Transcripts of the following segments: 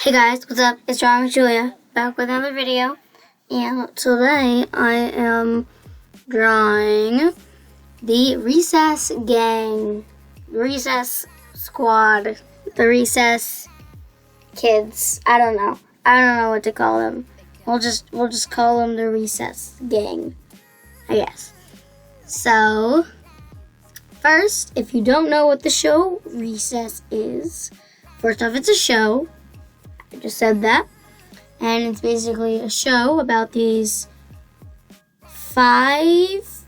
Hey guys, what's up? It's John and Julia, back with another video. And today I am drawing the Recess Gang, Recess Squad, the Recess Kids. I don't know what to call them. We'll just call them the Recess Gang, I guess. So, first, if you don't know what the show Recess is, first off, it's a show. I just said that. And it's basically a show about these six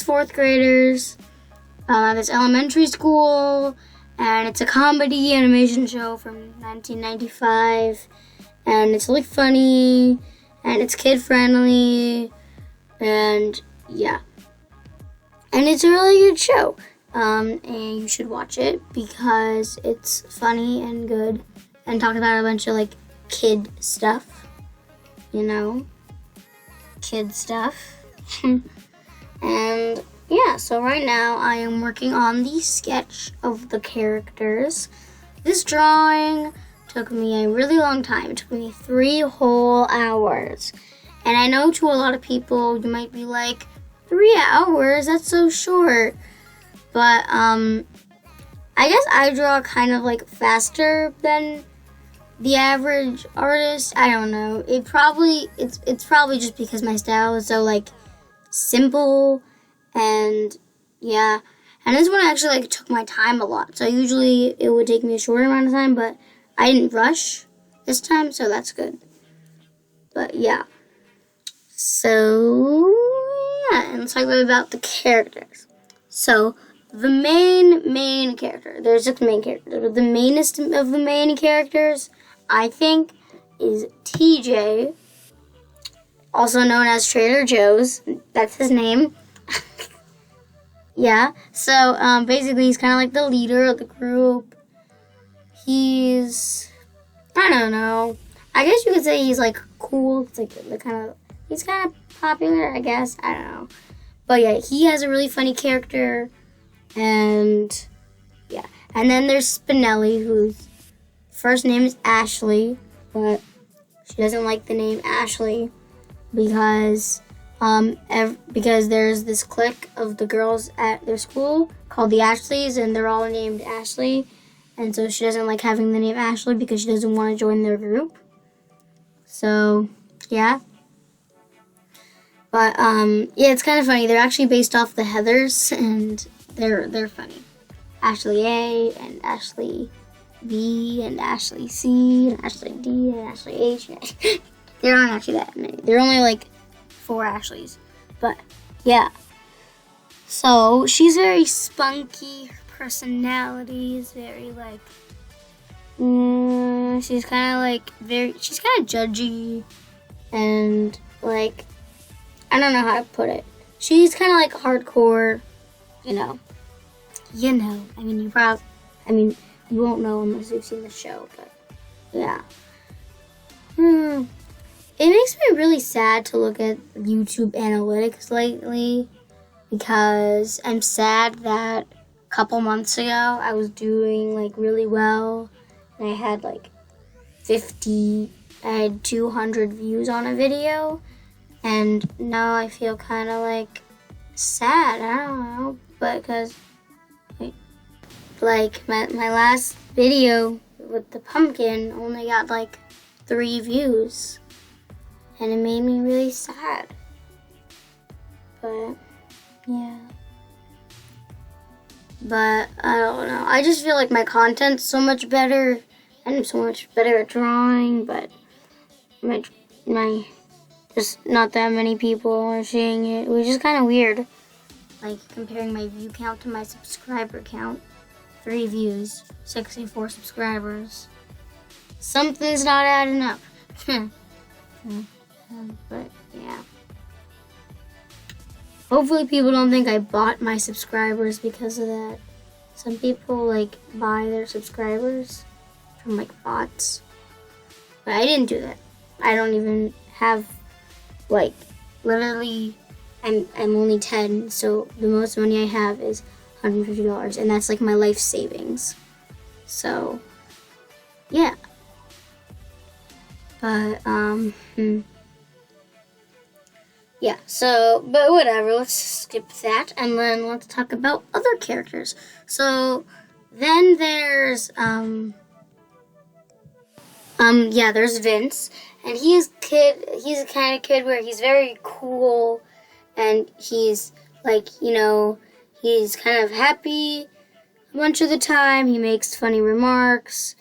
fourth graders at this elementary school. And it's a comedy animation show from 1995. And it's really funny. And it's kid friendly. And yeah. And it's a really good show. And you should watch it because it's funny and good and talk about a bunch of kid stuff, kid stuff. And yeah, so right now I am working on the sketch of the characters. This drawing took me a really long time. It took me 3 whole hours. And I know to a lot of people you might be like, 3 hours? That's so short. But, I guess I draw kind of faster than the average artist. I don't know. It's probably just because my style is so, simple and, yeah. And this one actually, took my time a lot. So usually it would take me a shorter amount of time, but I didn't rush this time, so that's good. But, yeah. So, yeah, and let's talk about the characters. So, the main character, there's 6 main characters, but the mainest of the main characters, I think, is TJ, also known as Trader Joe's. That's his name. Yeah, so basically he's kind of like the leader of the group. He's, I don't know, I guess you could say he's cool. It's he's kind of popular, I guess. I don't know. But yeah, he has a really funny character. And, yeah. And then there's Spinelli, whose first name is Ashley, but she doesn't like the name Ashley because there's this clique of the girls at their school called the Ashleys, and they're all named Ashley. And so she doesn't like having the name Ashley because she doesn't want to join their group. So, yeah. But, yeah, it's kind of funny. They're actually based off the Heathers, and they're funny. Ashley A, and Ashley B, and Ashley C, and Ashley D, and Ashley H. There aren't actually that many. There are only 4 Ashleys. But, yeah. So, she's very spunky. Her personality is very, she's kind of, she's kind of judgy. And, I don't know how to put it. She's kind of, hardcore. You know. I mean, you won't know unless you've seen the show, but, yeah. It makes me really sad to look at YouTube analytics lately, because I'm sad that a couple months ago I was doing, really well, and I had, I had 200 views on a video, and now I feel kind of, sad, I don't know, because, my last video with the pumpkin only got, 3 views, and it made me really sad, but, yeah, but, I don't know, I just feel my content's so much better, and I'm so much better at drawing, but, just not that many people are seeing it, which is kind of weird. Comparing my view count to my subscriber count. 3 views, 64 subscribers. Something's not adding up. But, yeah. Hopefully people don't think I bought my subscribers because of that. Some people, buy their subscribers from, bots. But I didn't do that. I don't even have, literally I'm only 10, so the most money I have is $150, and that's like my life savings. So, yeah. But, yeah, so, but whatever, let's skip that, and then let's talk about other characters. So, then there's, there's Vince, and he's a kind of kid where he's very cool, and he's, like, he's kind of happy a bunch of the time, he makes funny remarks,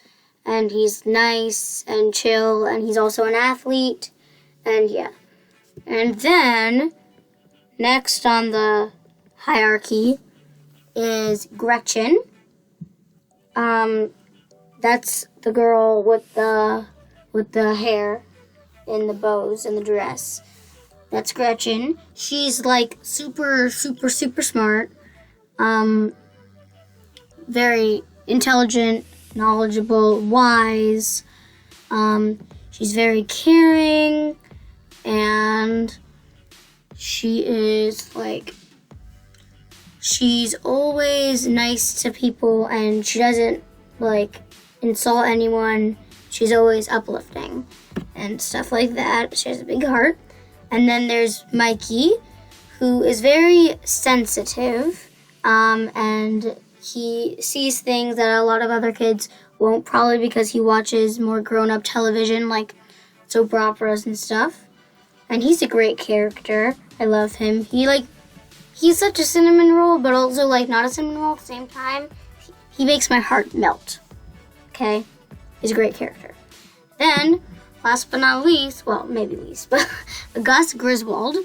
and he's nice and chill, and he's also an athlete, and yeah. And then, next on the hierarchy is Gretchen. That's the girl with the hair and the bows and the dress. That's Gretchen. She's like super, super, super smart. Very intelligent, knowledgeable, wise. She's very caring. And she's always nice to people, and she doesn't, insult anyone. She's always uplifting and stuff like that. She has a big heart. And then there's Mikey, who is very sensitive, and he sees things that a lot of other kids won't, probably because he watches more grown-up television, like soap operas and stuff. And he's a great character. I love him. He's such a cinnamon roll, but also not a cinnamon roll at the same time. He makes my heart melt. Okay? He's a great character. Then, last but not least, well, maybe least, but Gus Griswold.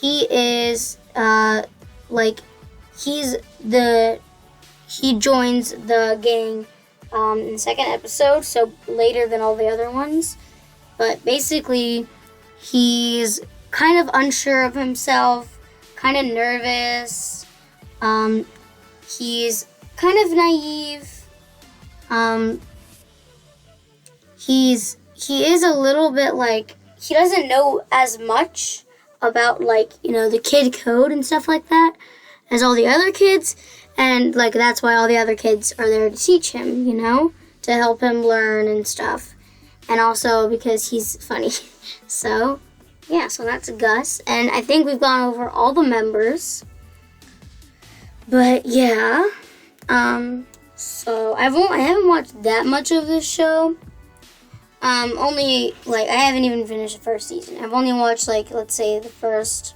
He is, he joins the gang in the second episode, so later than all the other ones. But basically, he's kind of unsure of himself, kind of nervous. He's kind of naive. He is a little bit he doesn't know as much about the kid code and stuff like that as all the other kids. And that's why all the other kids are there to teach him, to help him learn and stuff. And also because he's funny. So, yeah, so that's Gus. And I think we've gone over all the members. But, yeah. So, I haven't watched that much of this show. Only, I haven't even finished the first season. I've only watched, let's say the first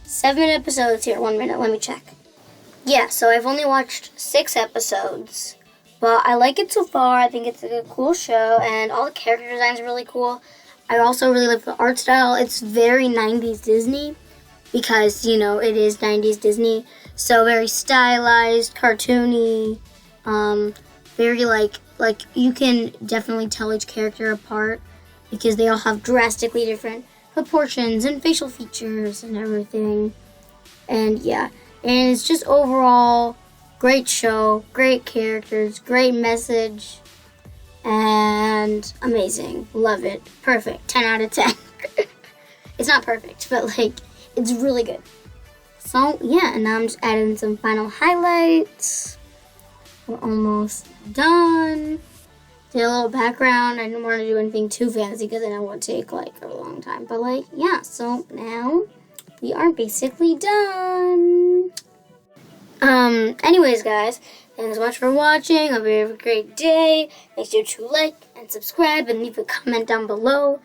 7 episodes. Here, 1 minute, let me check. Yeah, so I've only watched 6 episodes. But I like it so far. I think it's a cool show, and all the character designs are really cool. I also really like the art style. It's very 90s Disney because, it is 90s Disney. So very stylized, cartoony, very you can definitely tell each character apart because they all have drastically different proportions and facial features and everything. And yeah, and it's just overall great show, great characters, great message, and amazing. Love it. Perfect. 10 out of 10. It's not perfect, but it's really good. So yeah, and now I'm just adding some final highlights. We're almost done. Did a little background. I didn't want to do anything too fancy because I know it would take a long time. But yeah, so now we are basically done. Anyways, guys, thanks so much for watching. Hope you have a great day. Make sure to like and subscribe and leave a comment down below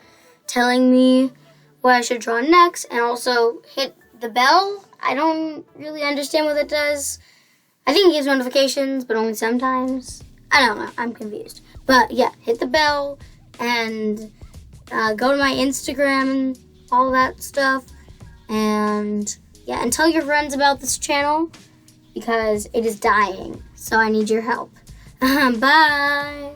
telling me what I should draw next. And also hit the bell. I don't really understand what it does. I think it gives notifications, but only sometimes. I don't know. I'm confused. But yeah, hit the bell and go to my Instagram and all that stuff. And yeah, and tell your friends about this channel because it is dying. So I need your help. Bye.